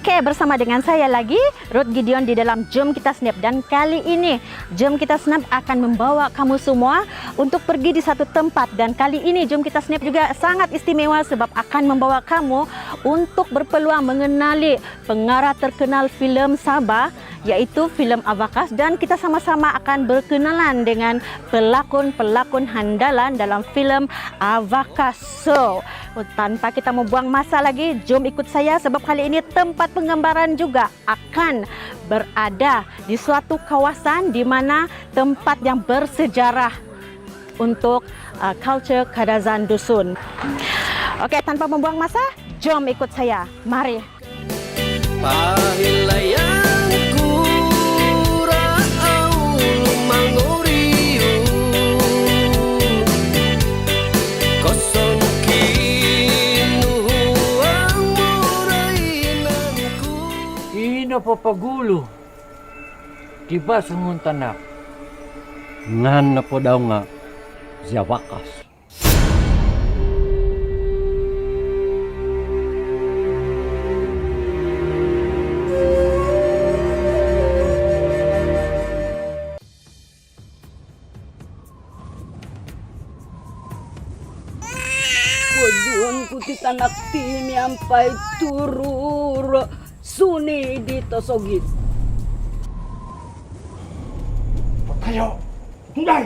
Oke, bersama dengan saya lagi, Ruth Gideon di dalam Jom Kita Snap. Dan kali ini, Jom Kita Snap akan membawa kamu semua untuk pergi di satu tempat. Dan kali ini, Jom Kita Snap juga sangat istimewa sebab akan membawa kamu untuk berpeluang mengenali pengarah terkenal filem Sabah, yaitu filem Abakas. Dan kita sama-sama akan berkenalan dengan pelakon-pelakon handalan dalam filem Abakas. So, tanpa kita membuang masa lagi, jom ikut saya sebab kali ini tempat penggambaran juga akan berada di suatu kawasan di mana tempat yang bersejarah untuk culture Kadazan Dusun. Oke, tanpa membuang masa, jom ikut saya. Mari. Papagulo tiba sungun tanak ngan na po daw nga si Abakas. Waduan ko ti tanak tini ampay turur suni dito sogit. Patayo! Tunday!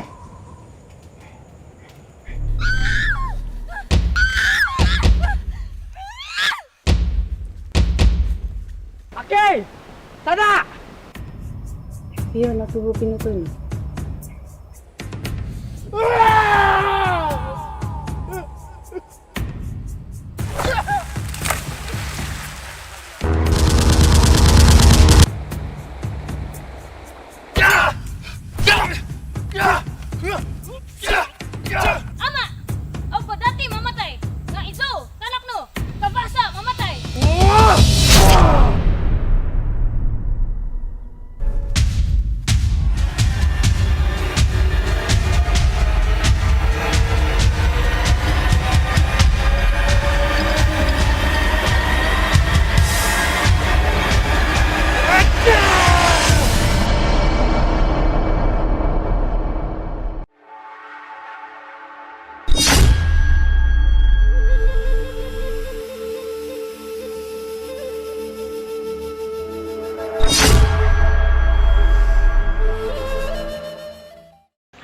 Okay! Tada! Iyo, natubo pinutun. Ama! Opo, dati mamatay. Nga iso, tanak no. Kabasa, mamatay.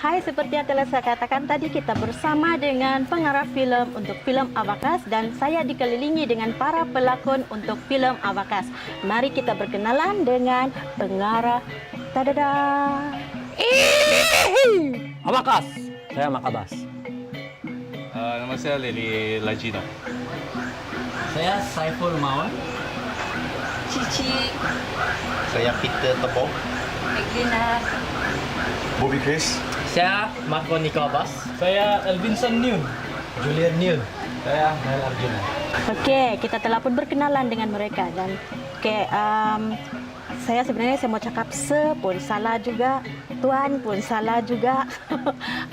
Hai, seperti yang telah saya katakan tadi, kita bersama dengan pengarah filem untuk filem Abakas dan saya dikelilingi dengan para pelakon untuk filem Abakas. Mari kita berkenalan dengan pengarah. Tadada! Abakas! Saya Makabas. Nama saya Lili Lajino. Saya Saiful Mawan. Cici, Saya Peter Tepong. Eglina, Bobby Chris. Saya Marco Nico Abbas. Saya Elvinson New. Julian New. Saya Nail Arjuna. Oke, kita telah pun berkenalan dengan mereka dan saya sebenarnya mau cakap pun salah juga, tuan pun salah juga.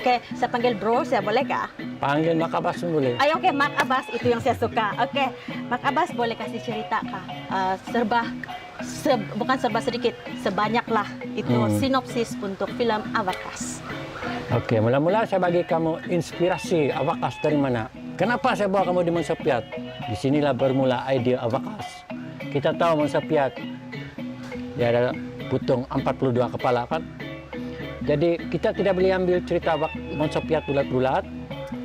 Oke, saya panggil bro, saya boleh kah? Panggil Makabas boleh. Ayo, oke, Mak Abbas itu yang saya suka. Oke, Mak Abbas boleh kasih cerita kah? Bukan serba sedikit, sebanyaklah itu sinopsis untuk film Abakas. Oke, mula-mula saya bagi kamu inspirasi Abakas dari mana? Kenapa saya bawa kamu di Monsapiat? Disinilah bermula ide Abakas. Kita tahu Monsapiat, dia ada putung 42 kepala kan? Jadi kita tidak boleh ambil cerita Monsapiat bulat-bulat.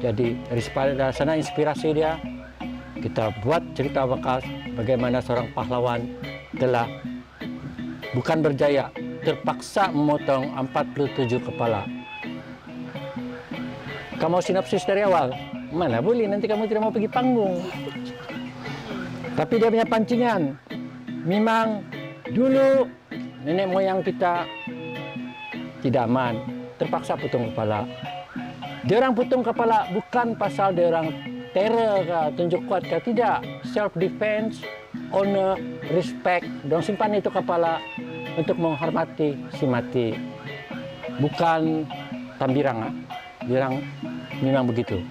Jadi dari sana inspirasi dia, kita buat cerita Abakas bagaimana seorang pahlawan telah bukan berjaya, terpaksa memotong 47 kepala. Kamu sinopsis dari awal? Mana boleh, nanti kamu tidak mau pergi panggung. Tapi dia punya pancingan. Memang dulu nenek moyang kita tidak aman, terpaksa potong kepala. Dia orang potong kepala bukan pasal dia orang teror kah, tunjuk kuat kah, tidak. Self defense, honor, respect. Dong simpan itu kepala untuk menghormati si mati. Bukan tambirang. Bilang memang begitu.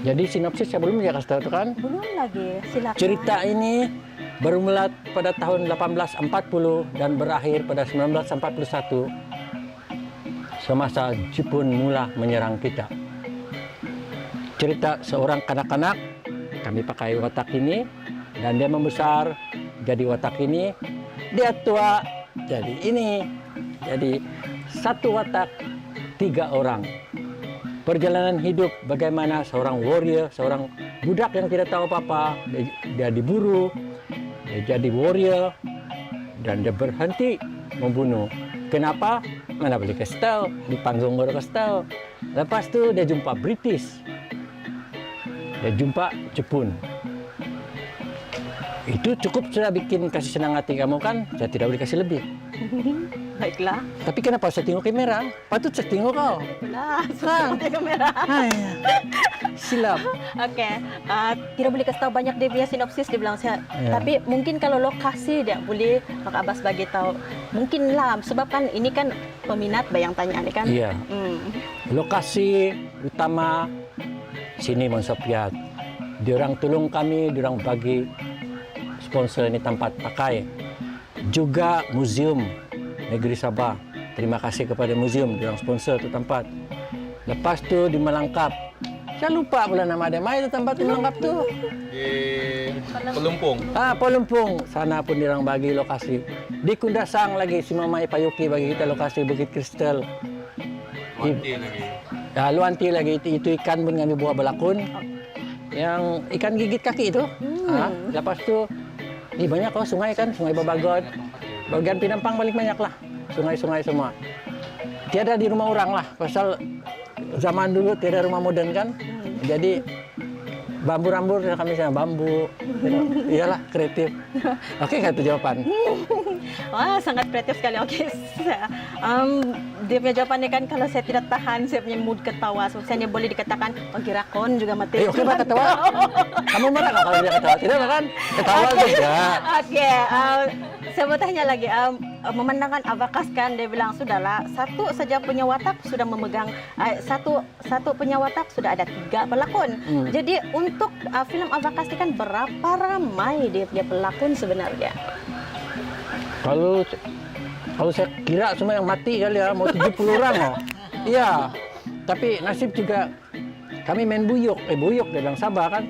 Jadi sinopsis saya belum ya kasih tahu kan? Belum lagi, silakan. Cerita ini bermula pada tahun 1840 dan berakhir pada 1941 semasa Jepun mula menyerang kita. Cerita seorang kanak-kanak, kami pakai watak ini, dan dia membesar jadi watak ini, dia tua jadi ini. Jadi satu watak 3 orang. Perjalanan hidup bagaimana seorang warrior, seorang budak yang tidak tahu apa-apa, dia diburu, dia jadi warrior, dan dia berhenti membunuh. Kenapa? Mana beli kastel, di panggung baru kastel. Lepas itu dia jumpa British, dia jumpa Jepun. Itu cukup sudah bikin kasih senang hati kamu kan? Saya tidak boleh kasih lebih. Baiklah. Tapi kenapa saya tengok kamera? Patut saya tengok kau. Lah, seperti kamera. Hai, silap. Oke, tidak boleh kasih tahu banyak dia punya sinopsis dia bilang saya. Ya. Tapi mungkin kalau lokasi dia boleh Pak Abbas bagi tahu. Mungkin lah sebab kan ini kan peminat bayang tanya ni kan. Iya. Lokasi utama sini Monsopiat. Diorang tolong kami, diorang bagi sponsor ini tempat pakai. Juga museum Negeri Sabah. Terima kasih kepada museum, diorang sponsor itu tempat. Lepas tu di Melangkap. Saya lupa pula nama dia. Mana itu tempat di Melangkap tu? Di Pelumpung. Pelumpung. Sana pun diorang bagi lokasi. Di Kundasang lagi, si Mamai Payuki bagi kita lokasi Bukit Kristal. Mati lagi. Luanti lagi, itu ikan pun kami buat balakun. Yang ikan gigit kaki itu. Lepas tu, ini banyak kok sungai kan, Sungai Babagot. Bagian Pinampang paling banyak lah, sungai-sungai semua. Tiada di rumah orang lah, pasal zaman dulu tiada rumah modern kan. Jadi bambu-rambur kami sana, bambu. Iyalah, kreatif. Oke, itu jawaban. Wah, sangat kreatif sekali. Oke. Dia punya jawabannya kan kalau saya tidak tahan, saya punya mood ketawa. Misalnya boleh dikatakan, girakon juga mati. Oke, Pak, ketawa. Kamu marah nggak kalau dia ketawa? Tidak kan? Ketawa saja. Oke, saya mau tanya lagi. Memandangkan Abakas kan, dia bilang sudahlah satu saja punya watak sudah memegang satu punya watak sudah ada 3 pelakon. Jadi untuk film Abakas ini kan berapa ramai dia punya pelakon sebenarnya? Kalau saya kira semua yang mati kali ya, mau 70 orang loh. Iya, tapi nasib juga kami main buyuk dia bilang Sabah kan.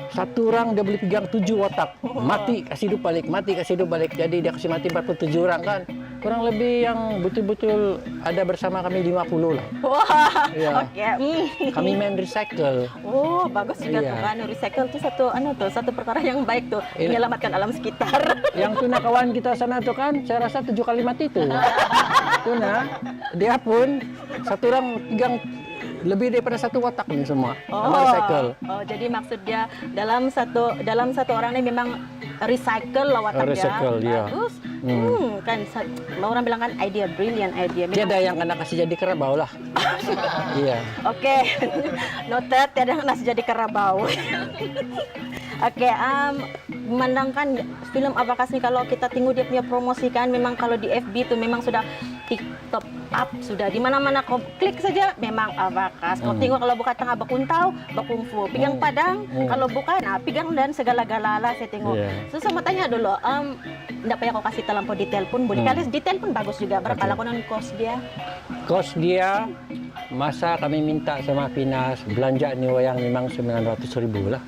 Satu orang dia boleh pegang 7 watak. Mati, kasih hidup balik, mati, kasih hidup balik. Jadi dia kasih mati 47 orang kan. Kurang lebih yang betul-betul ada bersama kami 50 lah. Wah, Iya. oke. Kami main recycle. Oh, bagus juga Iya. tuh kan. Recycle itu satu perkara yang baik tuh, Iya. menyelamatkan alam sekitar. Yang tuna kawan kita sana tuh kan, saya rasa 7 kali mati tuh. Tuna, dia pun satu orang pegang lebih daripada 1 watak nih semua. Sama recycle. Oh, jadi maksud dia dalam satu orang ini memang recycle lah watak Recycle, dia. iya. Bagus. Kan orang bilang kan idea, brilliant idea. Memang- Tiada yang kena kasih jadi kerabau lah. Iya. Oke, noted tiada yang nasi jadi kerabau. Oke, memandangkan film Abakas ini kalau kita tengok dia punya promosi kan memang kalau di FB itu memang sudah TikTok up sudah di mana-mana kau klik saja memang Abakas. Kau tengok kalau bukan tengah bakuntau, bakungfu, pigang padang, kalau bukan pigang dan segala-galala saya tengok. Yeah. So saya mau tanya dulu, enggak payah kau kasih terlampau detail pun, boleh kali detail pun bagus juga. Berapa Okay. lakonan kos dia? Kos dia masa kami minta sama Pinas belanja ni wayang memang 900.000 lah.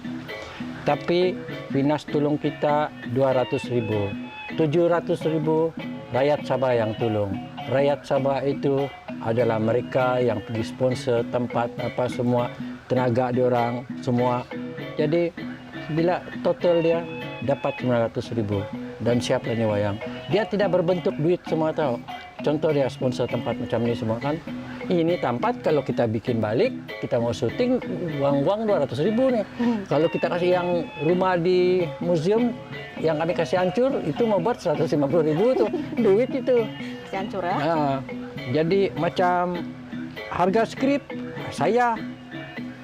Tapi Pinas tolong kita 200.000. 700.000 rakyat Sabah yang tolong. Rakyat Sabah itu adalah mereka yang pergi sponsor tempat apa semua, tenaga diorang semua. Jadi bila total dia dapat 900.000 dan siaplah ni wayang. Dia tidak berbentuk duit semua tahu. Contoh dia sponsor tempat macam ni semua kan. Ini tempat kalau kita bikin balik, kita mau syuting uang 200.000 nih. Kalau kita kasih yang rumah di museum yang kami kasih hancur itu mau buat 150.000 tuh duit itu. Si hancur ya? Nah, jadi macam harga skrip saya,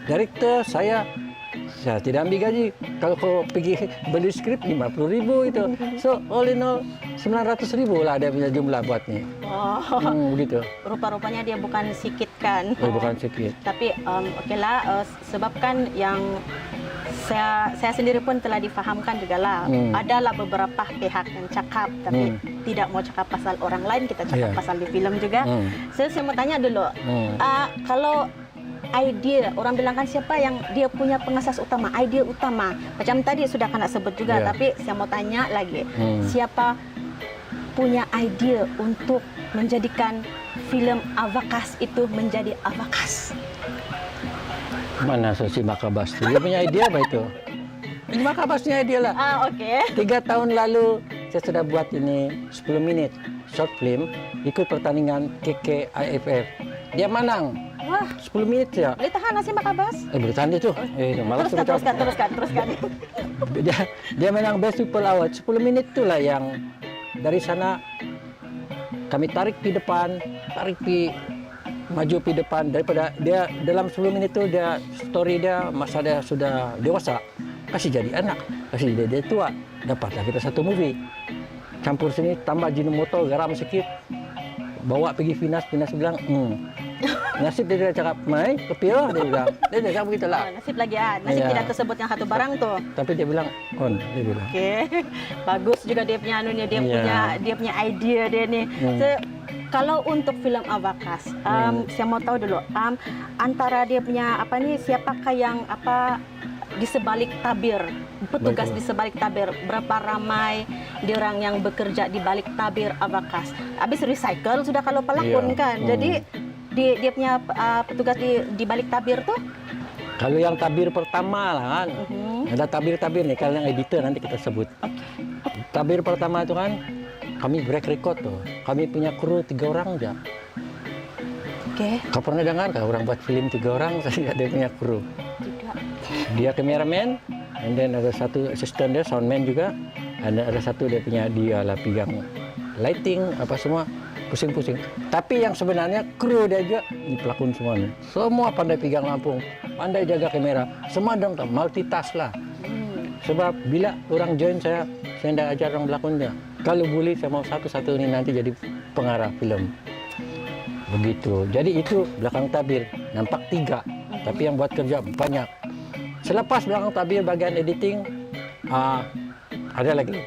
director saya tidak ambil gaji. Kalau kau pergi beli skrip 50.000 itu. So all in all 900.000 lah dia punya jumlah buat ni. Oh, Begitu. rupa-rupanya dia bukan sikit kan? Oh, bukan sedikit. Tapi okeylah, sebab kan yang saya sendiri pun telah difahamkan juga lah. Adalah beberapa pihak yang cakap, tapi tidak mau cakap pasal orang lain, kita cakap pasal di film juga. Saya mau tanya dulu, kalau idea, orang bilang kan siapa yang dia punya pengasas utama, idea utama. Macam tadi sudah kena sebut juga, tapi saya mau tanya lagi, siapa punya ide untuk menjadikan film Avakas itu menjadi Avakas? Mana si Makabas? Dia punya ide apa itu? Ini Makabasnya dia lah. Oke. 3 tahun lalu saya sudah buat ini 10 menit short film, ikut pertandingan KKIFF. Dia menang. Wah, 10 menit ya. boleh tahan nasi Makabas? Boleh tahan itu. Malah Teruskan. Dia menang Best People Award. 10 menit itulah yang dari sana kami tarik di depan, maju di depan, daripada dia dalam 10 menit itu dia story dia masa dia sudah dewasa, kasih jadi anak, kasih jadi dia tua, dapatlah kita satu movie. Campur sini tambah Ajinomoto, garam sedikit, bawa pergi Finas bilang, nasib dia cakap, mai, kepio, dia bilang, dia cakap begitulah. Nasib lagi nasib tidak tersebut yang satu barang tuh. Tapi dia bilang, dia bilang. Oke, bagus juga dia punya anunya, dia punya idea dia nih. Kalau untuk film Avakas, saya mau tahu dulu, antara dia punya siapakah yang di sebalik tabir, petugas di sebalik tabir, berapa ramai diorang yang bekerja di balik tabir Avakas. Habis recycle sudah kalau pelakon kan, jadi dia punya petugas di balik tabir tuh. Kalau yang tabir pertama lah kan, ada tabir nih, kalau yang editor nanti kita sebut. Tabir pertama itu kan, kami break record tuh. Kami punya kru 3 orang aja. Oke. Kau pernah dengar kah orang buat film 3 orang, saya dia punya kru? Tidak. Dia cameraman, and then ada satu asisten dia, soundman juga. Ada satu dia punya dia lah pegang lighting, apa semua, pusing-pusing. Tapi yang sebenarnya kru dia juga, ini pelakon semua nih. Semua pandai pegang lampu, pandai jaga kamera. Semua dong multitask lah. Sebab bila orang join saya tidak ajar orang pelakonnya. Kalau boleh saya mau satu-satu ini nanti jadi pengarah film. Begitu. Jadi itu belakang tabir, nampak 3. Tapi yang buat kerja banyak. Selepas belakang tabir bagian editing, ada lagi.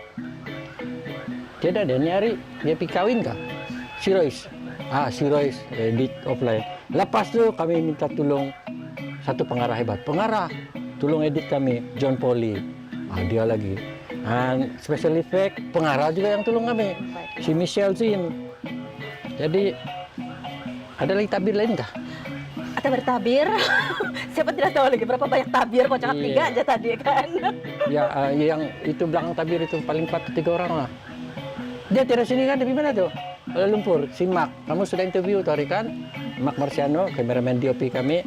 Dia nyari, dia pergi kawin kah? Si Royce, edit offline. Lepas tu kami minta tolong satu pengarah hebat. Pengarah, tolong edit kami, John Polly. Dia lagi. Dan special effect, pengarah juga yang tolong kami. Si Michelle Zin. Jadi, ada lagi tabir lain kah? Atau bertabir? Siapa tidak tahu lagi berapa banyak tabir, kok cakap 3 aja tadi kan? Ya, yang itu belakang tabir itu paling 4 3 orang lah. Dia tidak sini kan, di mana tuh? Kuala Lumpur, si Mark. Kamu sudah interview tuh hari kan? Mark Marciano, kameramen DOP kami.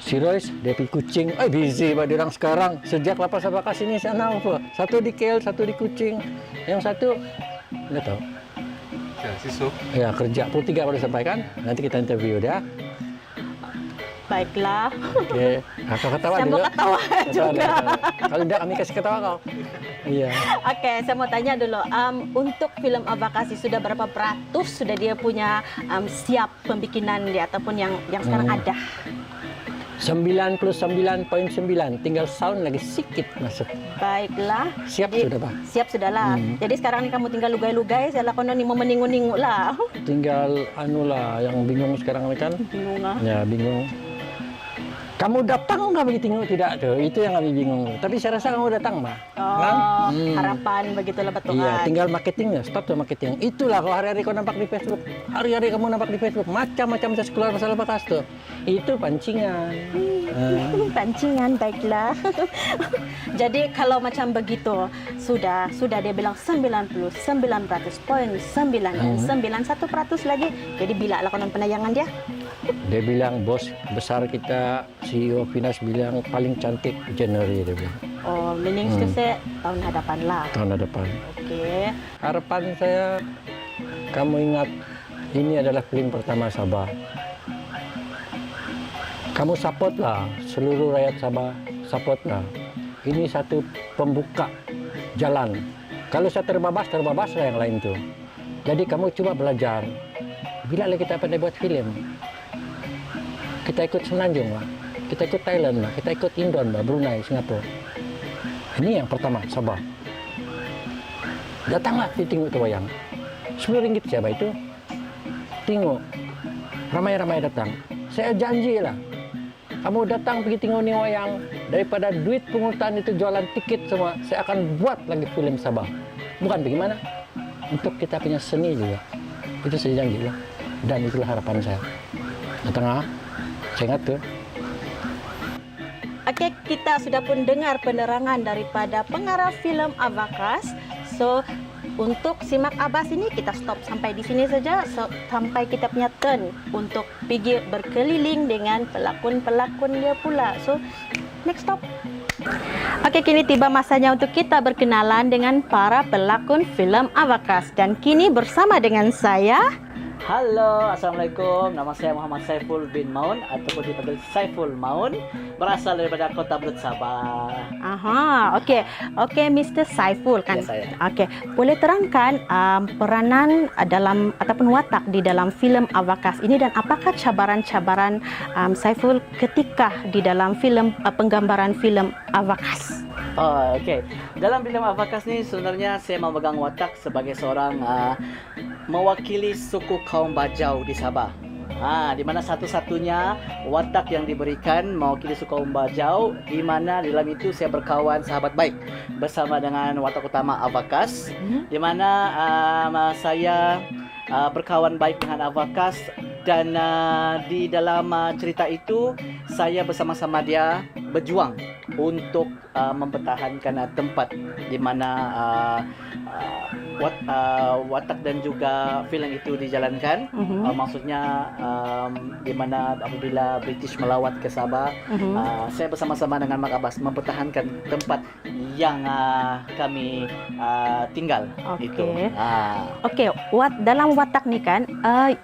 Si Royce, dia pergi Kuching. Busy pak orang sekarang. Sejak Lapas Avakas ini sana apa? Satu di KL, satu di Kuching. Yang satu, nggak tahu. Ya, Sisu. Ya, kerja. Pukul 3 baru sampai kan? Nanti kita interview dia. Baiklah. Oke. Kau ketawa Saya dulu. mau ketawa juga. Kalau tidak, kami kasih ketawa kau. Iya. Oke, saya mau tanya dulu. Untuk film Avakasi sudah berapa peratus sudah dia punya siap pembikinan dia ataupun yang sekarang ada? 99.9, tinggal sound lagi sedikit masuk. Baiklah. Siap Jadi, sudah Pak? Siap sudahlah. Jadi sekarang ni kamu tinggal lugai-lugai, saya lakukan ni mau meningu-ningu lah. Tinggal yang bingung sekarang ini kan? Bingung lah. Ya bingung. Kamu datang nggak begitu tengok tidak tuh? Itu yang kami bingung. Tapi saya rasa kamu datang mah. Oh, harapan begitulah betul. Iya, tinggal marketingnya, stop tuh marketing. Itulah kalau hari-hari kau nampak di Facebook, hari-hari kamu nampak di Facebook, macam-macam saya keluar masalah bakas tuh. Itu pancingan. Pancingan, baiklah. Jadi kalau macam begitu, sudah dia bilang 99.9 dan 91% lagi. Jadi bila lakonan penayangan dia? Dia bilang bos besar kita, CEO Finas bilang paling cantik Januari dia bilang. Oh, meaning to say tahun hadapan lah. Tahun depan. Oke. Harapan saya, kamu ingat ini adalah film pertama Sabah. Kamu support lah, seluruh rakyat Sabah support lah. Ini satu pembuka jalan. Kalau saya terbabas lah yang lain tuh. Jadi kamu coba belajar. Bila lagi kita pandai buat film, kita ikut Semenanjung lah, kita ikut Thailand lah, kita ikut Indon lah, Brunei, Singapura. Ini yang pertama, sabar. Datanglah tengok itu wayang. 10 ringgit siapa itu? Tengok. Ramai-ramai datang. Saya janjilah. Kamu datang pergi tengok ni wayang. Daripada duit pungutan itu jualan tiket semua. Saya akan buat lagi film Sabah. Bukan bagaimana? Untuk kita punya seni juga. Itu saya janjilah. Dan itulah harapan saya. Datang saya ingat tuh. Oke, kita sudah pun dengar penerangan daripada pengarah filem Abakas. So, untuk simak Abbas ini kita stop sampai di sini saja, sampai kita punya turn untuk pergi berkeliling dengan pelakon-pelakon dia pula. So, next stop. Oke, kini tiba masanya untuk kita berkenalan dengan para pelakon filem Abakas. Dan kini bersama dengan saya, Halo, Assalamualaikum. Nama saya Muhammad Saiful bin Maun ataupun dipanggil Saiful Maun, berasal daripada Kota Belut, Sabah. aha, oke, Mr. Saiful kan? Ya, saya. Oke, boleh terangkan peranan dalam ataupun watak di dalam filem Abakas ini dan apakah cabaran-cabaran Saiful ketika di dalam filem penggambaran filem Abakas? Oh, okey. Dalam filem Abakas ni sebenarnya saya memegang watak sebagai seorang mewakili suku kaum Bajau di Sabah. Di mana satu-satunya watak yang diberikan mewakili suku kaum Bajau, di mana dalam itu saya berkawan sahabat baik bersama dengan watak utama Abakas, di mana saya berkawan baik dengan Abakas dan di dalam cerita itu saya bersama-sama dia berjuang untuk mempertahankan tempat di mana watak dan juga filem itu dijalankan. Maksudnya di mana apabila British melawat ke Sabah, saya bersama-sama dengan Mak Abbas mempertahankan tempat yang kami tinggal. Itu. Oke, dalam watak ni kan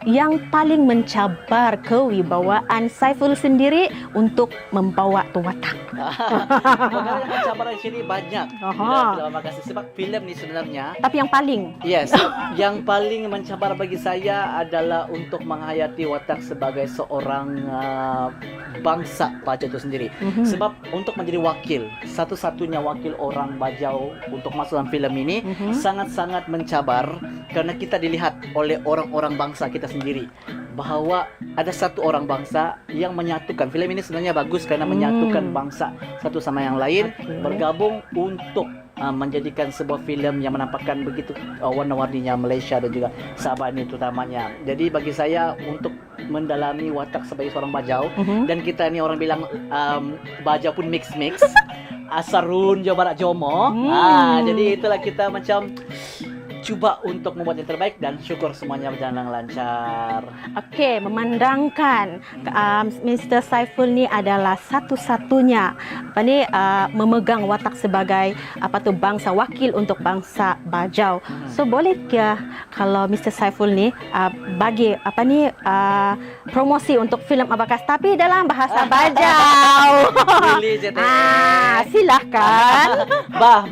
yang paling mencabar kewibawaan Saiful sendiri untuk membawa tu watak. Perkara yang mencabar di sini banyak di dalam film Abakas sebab filem ni sebenarnya. Tapi yang paling Yang paling mencabar bagi saya adalah untuk menghayati watak sebagai seorang bangsa Bajau itu sendiri. Sebab untuk menjadi wakil, satu-satunya wakil orang Bajau untuk masuk dalam filem ini sangat-sangat mencabar kerana kita dilihat oleh orang-orang bangsa kita sendiri bahawa ada satu orang bangsa yang menyatukan. Filem ini sebenarnya bagus kerana menyatukan bangsa satu sama yang lain, bergabung untuk menjadikan sebuah filem yang menampakkan begitu warna-warninya Malaysia dan juga Sabah ini terutamanya. Jadi bagi saya untuk mendalami watak sebagai seorang Bajau, dan kita ni orang bilang Bajau pun mix-mix Asarun Jawa Barat Jomo. Jadi itulah kita macam cuba untuk membuat yang terbaik dan syukur semuanya berjalan dengan lancar. Oke, memandangkan Mr. Saiful ni adalah satu-satunya memegang watak sebagai bangsa wakil untuk bangsa Bajau. So boleh ke kalau Mr. Saiful ni bagi promosi untuk filem Abakas tapi dalam bahasa Bajau. Silakan.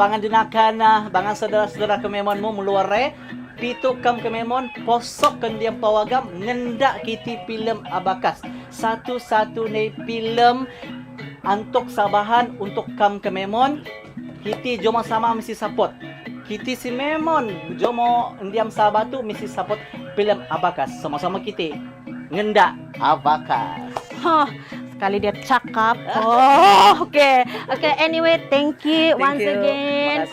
Bangan gunakan bangan saudara-saudara kememonmu meluar pitu kam kememon posok kendiam pawagam ngendak kiti filem Abakas. Satu-satunya filem untuk Sabahan untuk kam kememon kiti jomo sama mesti support. Kiti si memon jomo ndiam Sabah tu mesti support filem Abakas. Sama-sama kita ngendak Abakas. Sekali dia cakap. Oke. Anyway, thank you once again.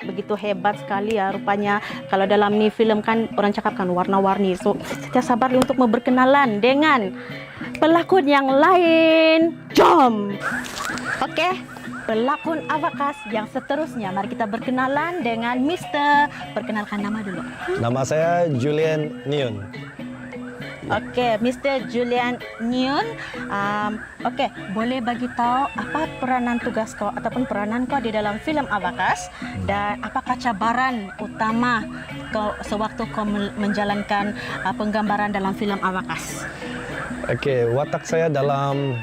Begitu hebat sekali ya rupanya. Kalau dalam ni filem kan orang cakap kan warna-warni. So, kita sabar untuk berkenalan dengan pelakon yang lain. Jom. Oke. Pelakon Abakas yang seterusnya. Mari kita berkenalan dengan Mr. Perkenalkan nama dulu. Nama saya Julian Nyun. Oke, Mr. Julian Nyun. Boleh bagi tahu apa peranan tugas kau ataupun peranan kau di dalam filem Abakas dan apakah cabaran utama kau sewaktu kau menjalankan penggambaran dalam filem Abakas? Watak saya dalam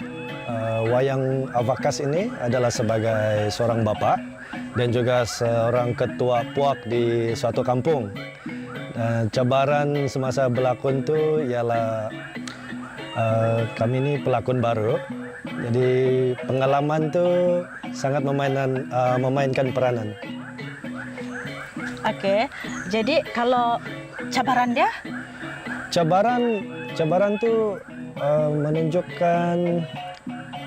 wayang Abakas ini adalah sebagai seorang bapa dan juga seorang ketua puak di suatu kampung. Cabaran semasa berlakon tu ialah kami ini pelakon baru. Jadi pengalaman tuh sangat memainkan peranan. Oke, jadi kalau cabaran dia? Cabaran tuh menunjukkan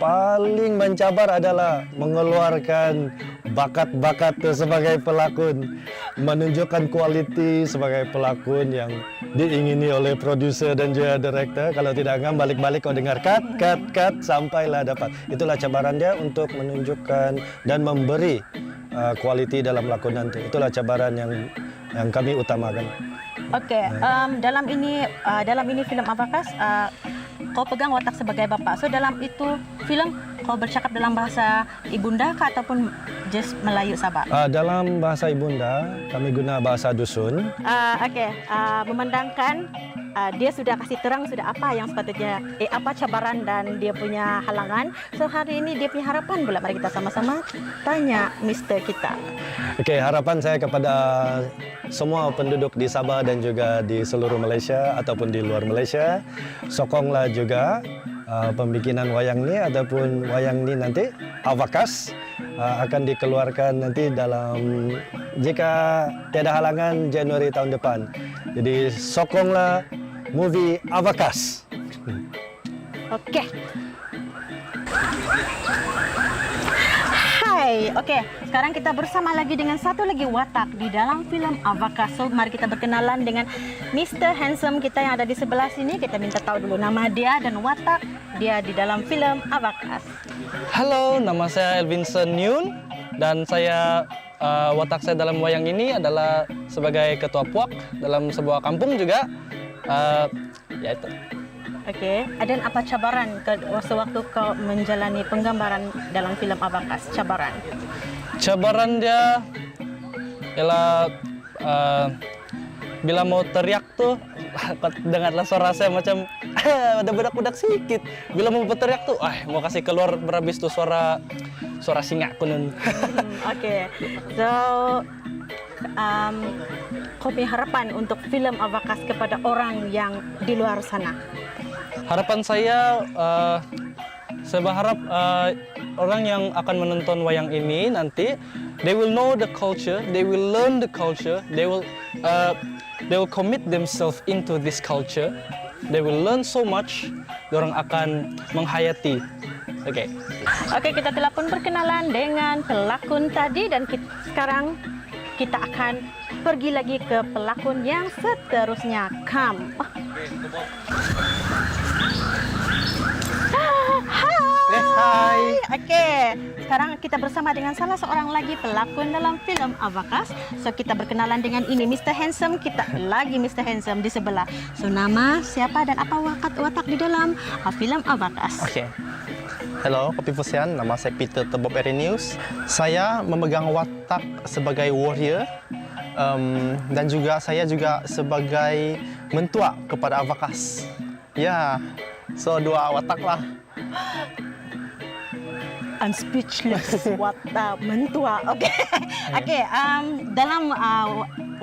paling mencabar adalah mengeluarkan bakat-bakat tuh sebagai pelakon, menunjukkan kualiti sebagai pelakon yang diingini oleh produser dan juga direktur. Kalau tidak kan balik-balik kau dengar cut sampailah dapat. Itulah cabaran dia untuk menunjukkan dan memberi kualiti dalam lakonan itu. Itulah cabaran yang kami utamakan. Oke, dalam ini film Avakas, kau pegang watak sebagai bapak. So dalam itu film kau bercakap dalam bahasa ibunda kah ataupun just Melayu Sabah? Dalam bahasa ibunda kami guna bahasa dusun. Memandangkan dia sudah kasih terang sudah apa yang sepatutnya apa cabaran dan dia punya halangan. So hari ini dia punya harapan pula. Mari kita sama-sama tanya Mister kita. Oke, harapan saya kepada semua penduduk di Sabah dan juga di seluruh Malaysia ataupun di luar Malaysia, sokonglah juga pembikinan wayang ini ataupun wayang ini nanti Avakas akan dikeluarkan nanti dalam jika tiada halangan Januari tahun depan. Jadi sokonglah movie Avakas. Oke. Hai, oke. Sekarang kita bersama lagi dengan satu lagi watak di dalam film Avakas. So, mari kita berkenalan dengan Mr. Handsome kita yang ada di sebelah sini. Kita minta tahu dulu nama dia dan watak dia di dalam film Avakas. Halo, nama saya Elvinson Nyun dan saya watak saya dalam wayang ini adalah sebagai ketua puak dalam sebuah kampung juga. Ya itu. Oke, dan apa cabaran sewaktu kau menjalani penggambaran dalam film Avakas? Cabaran dia ialah bila mau teriak tuh dengarlah suara saya macam ada budak-budak sedikit. Bila mau berteriak tuh, mau kasih keluar berhabis tuh suara singa kunun. Oke, so kau punya harapan untuk film Avakas kepada orang yang di luar sana? Harapan saya berharap orang yang akan menonton wayang ini nanti they will know the culture, they will learn the culture, they will commit themselves into this culture, they will learn so much. Orang akan menghayati. Oke, kita telah pun berkenalan dengan pelakon tadi dan sekarang kita akan pergi lagi ke pelakon yang seterusnya. Hai. Oke, sekarang kita bersama dengan salah seorang lagi pelakon dalam film Avakas. So kita berkenalan dengan ini Mr. Handsome, kita lagi Mr. Handsome di sebelah. So nama siapa dan apa watak di dalam film Avakas? Oke. Halo, Kopi Fusian. Nama saya Peter Tebob Erinius. Saya memegang watak sebagai warrior dan juga saya juga sebagai mentua kepada Avakas. Ya, so dua watak lah. I'm speechless. Watak mentua. Oke. Dalam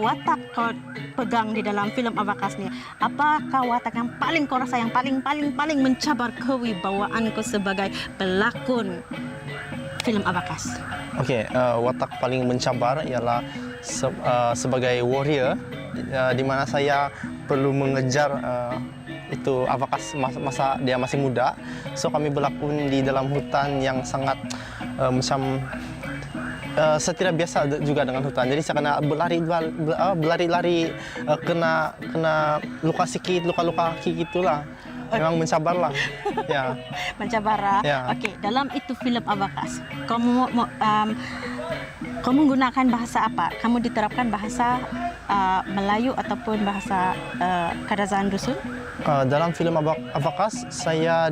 watak kau pegang di dalam film Avakas ni, apakah watak yang paling kau rasa yang paling mencabar kewibawaan kau sebagai pelakon film Avakas? Oke, watak paling mencabar ialah sebagai warrior, di mana saya perlu mengejar itu Avakas masa dia masih muda. So kami berlakon di dalam hutan yang sangat macam tidak biasa juga dengan hutan. Jadi saya kena berlari-lari, kena luka sikit, luka-luka gitulah. Memang mencabar lah. Ya. Mencabar. Ya. Oke, dalam itu film Avakas, kamu menggunakan bahasa apa? Kamu diterapkan bahasa Melayu ataupun bahasa Kadazan dusun? Dalam film Avakas, saya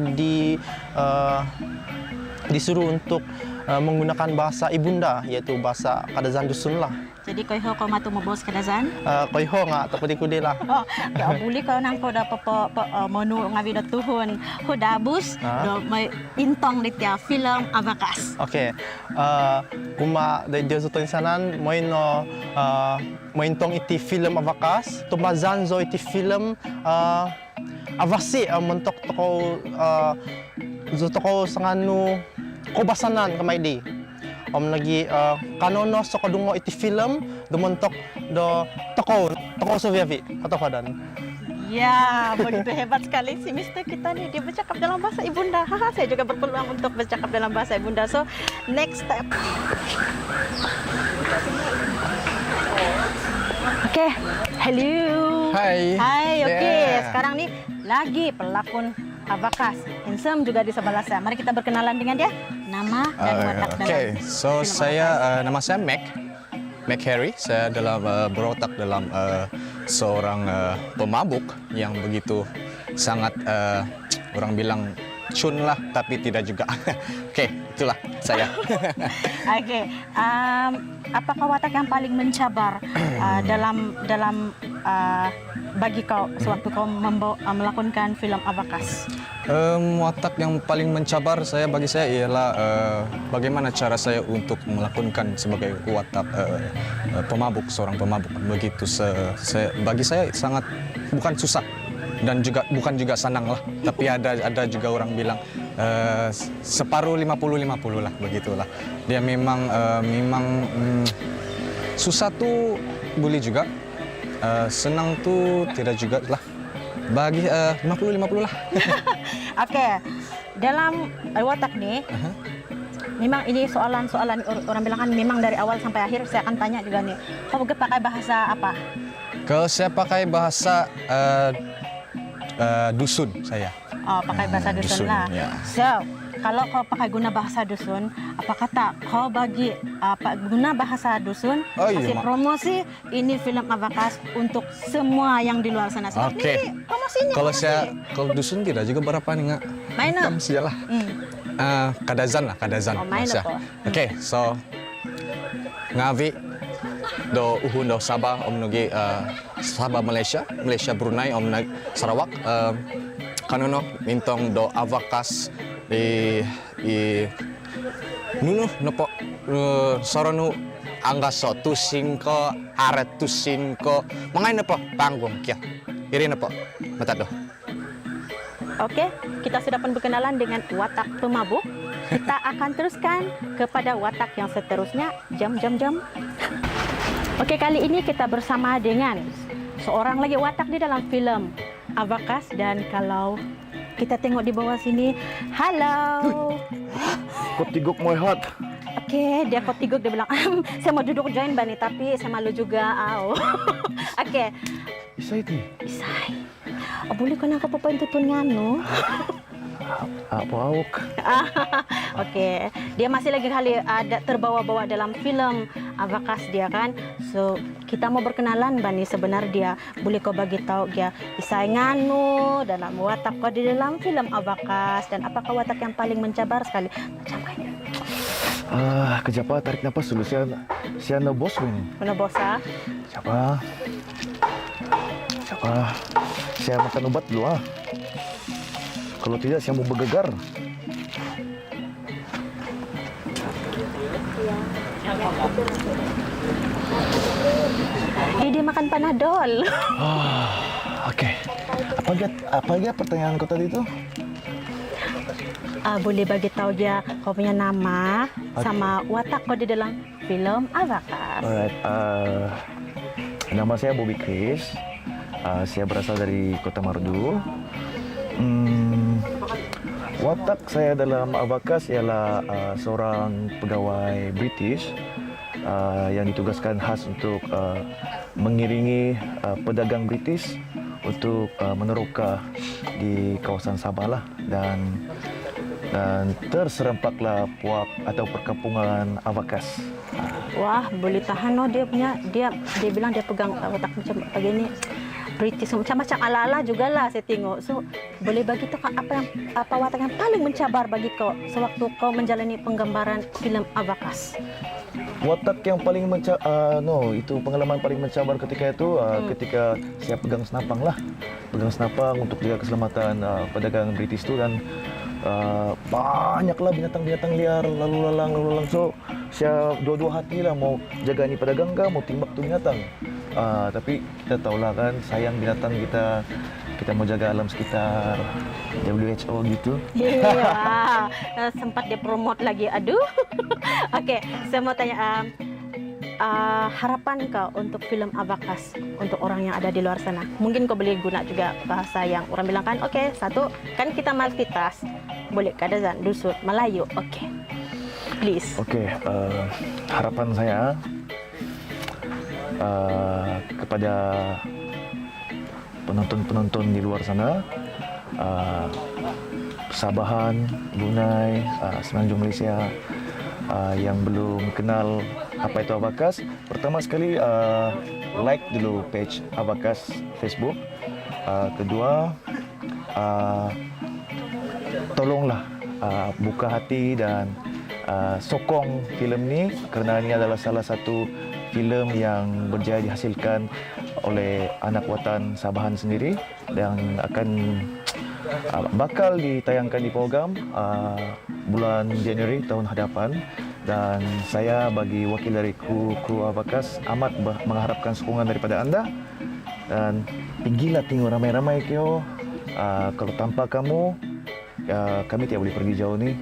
disuruh untuk menggunakan bahasa ibunda, yaitu bahasa Kadazan dusun lah. Jadi kau matu membos Kadazan? Kau nggak tapi kudi lah. Kau boleh kau nang kau dapat menu ngawi do tuhun, kau dabus do may intong di tiap film Avakas. Oke, kuma dari dia satu insanan main tong iti film Avakas, tumazan zo iti film avasi mentok toko sanganu kobasanan kamay di. Lagi kanono sa kadungo iti film dumontok do toko Soviet atau kadan. Ya, begitu hebat sekali si Mister kita nih. Dia bercakap dalam bahasa ibunda. Haha, saya juga berpeluang untuk bercakap dalam bahasa ibunda. So, next step. Oke, hello. Hai. Hai, oke. Yeah. Sekarang nih lagi pelakon Abakas. Handsome juga di sebelah saya. Mari kita berkenalan dengan dia. Nama dan watak dalam Oke, so film saya nama saya Mac Harry. Saya dalam berotak dalam seorang pemabuk yang begitu sangat orang bilang cun lah, tapi tidak juga. Oke, itulah saya. Oke, apakah watak yang paling mencabar dalam bagi kau sewaktu kau melakonkan film Abakas? Watak yang paling mencabar bagi saya ialah bagaimana cara saya untuk melakonkan sebagai watak seorang pemabuk. Begitu bagi saya sangat bukan susah dan juga bukan juga senang lah, tapi ada juga orang bilang separuh 50-50 lah, begitulah. Dia memang susah tuh boleh juga, senang tuh tidak juga lah. Bagi 50-50 lah. Oke, dalam watak nih, memang ini soalan-soalan orang bilang kan memang dari awal sampai akhir saya akan tanya juga nih. Kau pakai bahasa apa? Kalau saya pakai bahasa dusun saya. Oh, pakai bahasa dusun lah. Ya. So, kalau kau pakai guna bahasa dusun, apa kata kau bagi guna bahasa dusun Oh, iya, kasih Mak. promosi ini film Abakas untuk semua yang di luar sana. Sebab Oke. ini promosinya. Kalau dusun tidak juga berapa nih nggak? Main Hitam sajalah. Kadazan. Oh, main Masya. apa? Oke, so ngavi do uhun do Sabah nugi Sabah Malaysia Brunei nag Sarawak kanono mintong do Abakas di nuno nopo soronu angga so tusin ko aret tusin ko mangai nopo panggung kia iri nopo mata do. Oke, kita sudah pun berkenalan dengan watak pemabuk. Kita akan teruskan kepada watak yang seterusnya, jam. Oke, kali ini kita bersama dengan seorang lagi watak di dalam film Abakas, dan kalau kita tengok di bawah sini, halo. Kotigok mo hot. Oke, dia kotigok, dia bilang, saya mau duduk join Bani, tapi saya malu juga. Oke, Isay ti. Isay. Oh, boleh kan aku papain tutun ngano? Apa awak? Oke, dia masih lagi kali ada terbawa-bawa dalam film Abakas dia kan. So, kita mau berkenalan Bani, sebenarnya dia boleh kau bagi tahu dia isai ngano dalam watak kau di dalam film Abakas, dan apakah watak yang paling mencabar sekali? Macamnya. Kejapa tarik napas dulu siya na boss mo ini. Mana bosa? Siapa? Saya makan obat dulu ah. Kalau tidak saya mau bergegar. Dia makan Panadol. Oke. Apa dia pertanyaan kau tadi itu? Boleh bagi tahu dia kau punya nama sama watak kau di dalam film Abakas. Alright. Nama saya Bobby Chris. Saya berasal dari Kota Merdu. Watak saya dalam Abakas ialah seorang pegawai British yang ditugaskan khas untuk mengiringi pedagang British untuk meneroka di kawasan Sabah lah, dan terserempaklah puak atau perkampungan Abakas. Wah, boleh tahan loh dia punya. Dia bilang dia pegang watak macam begini. British macam-macam ala-ala juga lah saya tengok. So, boleh bagi tahu apa watak yang paling mencabar bagi kau sewaktu kau menjalani penggambaran film Abakas? Watak yang paling itu pengalaman paling mencabar ketika itu ketika saya pegang senapang untuk jaga keselamatan pedagang British itu, dan banyaklah binatang-binatang liar lalu lalang. So saya dua-dua hati lah mau jaga ni pedagang kah, mau timbak tu binatang. Tapi kita tahulah kan, sayang binatang kita kita mau jaga alam sekitar, WHO gitu. Iya, sempat dia promote lagi. Aduh. Oke, saya mau tanya harapan kau untuk film Abakas untuk orang yang ada di luar sana. Mungkin kau boleh guna juga bahasa yang orang bilang kan. Oke, satu kan kita multitask. Boleh kadazan dusut Melayu. Oke. Please. Oke, harapan saya kepada penonton-penonton di luar sana, Sabahan, Brunei, Semenanjung Malaysia yang belum kenal apa itu Abakas, pertama sekali like dulu page Abakas Facebook. Kedua, tolonglah buka hati dan sokong filem ni kerana ini adalah salah satu filem yang berjaya dihasilkan oleh anak watan Sabahan sendiri dan akan bakal ditayangkan di program bulan Januari tahun hadapan. Dan saya bagi wakil dari kru Abakas amat mengharapkan sokongan daripada anda, dan pergilah tengok ramai-ramai kyo. Kalau tanpa kamu kami tidak boleh pergi jauh ni.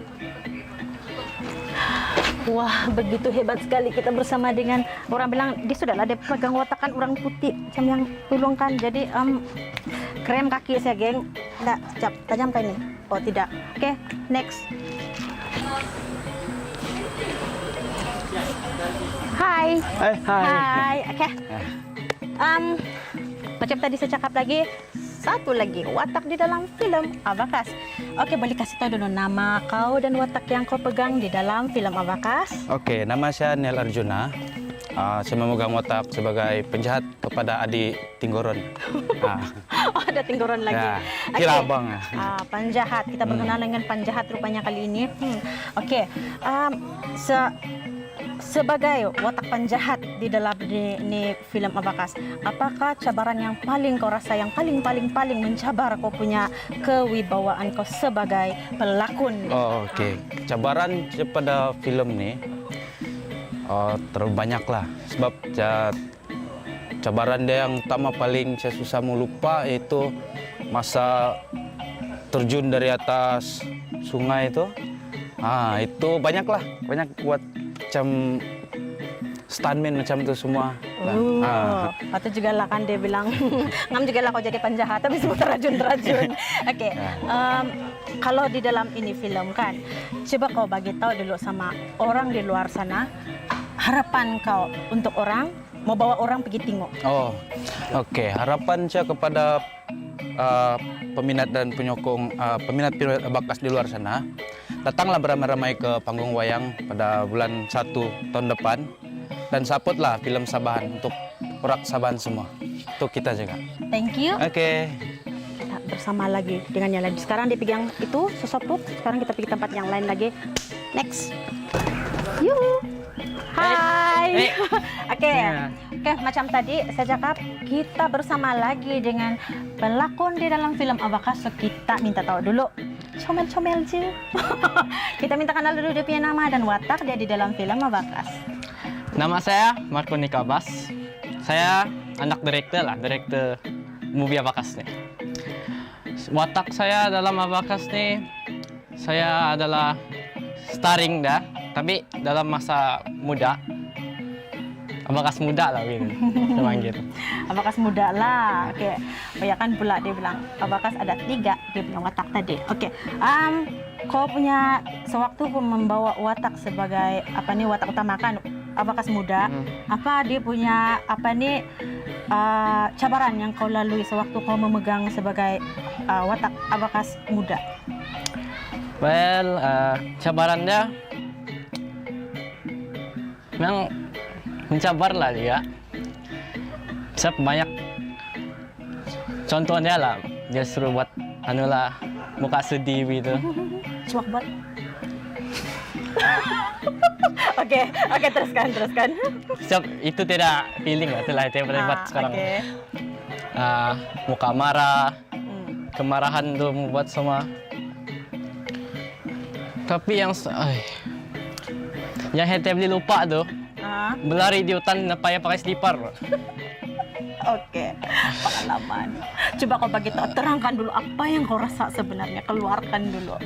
Wah, begitu hebat sekali kita bersama dengan orang bilang dia sudahlah dia pegang watakan orang putih macam yang tulungkan. Jadi krem kaki saya, geng. Tidak, sekejap, tajam kan ini? Oh, tidak. Oke, next. Hai. Hai. Oke. Macam tadi saya cakap lagi, satu lagi watak di dalam film Abakas. Oke, boleh kasih tahu dulu nama kau dan watak yang kau pegang di dalam film Abakas? Oke, nama saya Nel Arjuna. Saya memegang watak sebagai penjahat kepada Adi Tinggoron. Oh, ada Tinggoron lagi. Ya, kira abang. Penjahat. Kita berkenal dengan penjahat rupanya kali ini. Oke. Sebagai watak penjahat di dalam ini film Abakas, apakah cabaran yang paling kau rasa yang paling mencabar kau punya kewibawaan kau sebagai pelakon? Oh, oke. Cabaran pada film ni terlalu banyak lah. Sebab cabaran dia yang utama paling saya susah mau lupa yaitu masa terjun dari atas sungai itu. Itu banyak buat macam stuntman macam itu semua. Atau juga lah kan dia bilang ngam juga lah kau jadi penjahat tapi semua terajun. Oke. Kalau di dalam ini film kan, coba kau bagi tahu dulu sama orang di luar sana harapan kau untuk orang mau bawa orang pergi tengok. Oh, oke. Harapan saya kepada peminat dan penyokong peminat Abakas di luar sana, datanglah beramai-ramai ke panggung wayang pada bulan 1 tahun depan dan supportlah film Sabahan untuk orang Sabahan semua. Untuk kita juga. Thank you. Oke. Kita bersama lagi dengan yang lain. Sekarang dia pegang itu sosopuk. Sekarang kita pergi tempat yang lain lagi. Next. Yuhu. Hai. Oke, macam tadi saya cakap kita bersama lagi dengan pelakon di dalam film Abakas. So kita minta tahu dulu comel-comel je. Kita minta kenal dulu dia punya nama dan watak dia di dalam film Abakas. Nama saya Marco Nikabas. Saya anak direktur movie Abakas nih. Watak saya dalam Abakas nih, saya adalah starring dah, tapi dalam masa muda. Abakas muda lah gitu. Memang gitu. Abakas muda lah. Oke. Ya kan pula dia bilang Abakas ada 3 dia punya watak tadi. Oke. Kau punya sewaktu pun membawa watak sebagai watak utama kan Abakas muda. Apa dia punya cabaran yang kau lalui sewaktu kau memegang sebagai watak Abakas muda? Well, cabarannya memang mencabar lah dia. Sebab banyak contohnya lah, dia suruh buat muka sedih gitu. Cuak buat. Oke, teruskan. Sebab itu tidak feeling lah, itulah yang buat sekarang. Muka marah, kemarahan tuh membuat semua. Tapi yang heavily lupa tuh, berlari di hutan payah pakai slipper. Oke, pengalaman. Coba kau bagi tahu, terangkan dulu apa yang kau rasa sebenarnya, keluarkan dulu.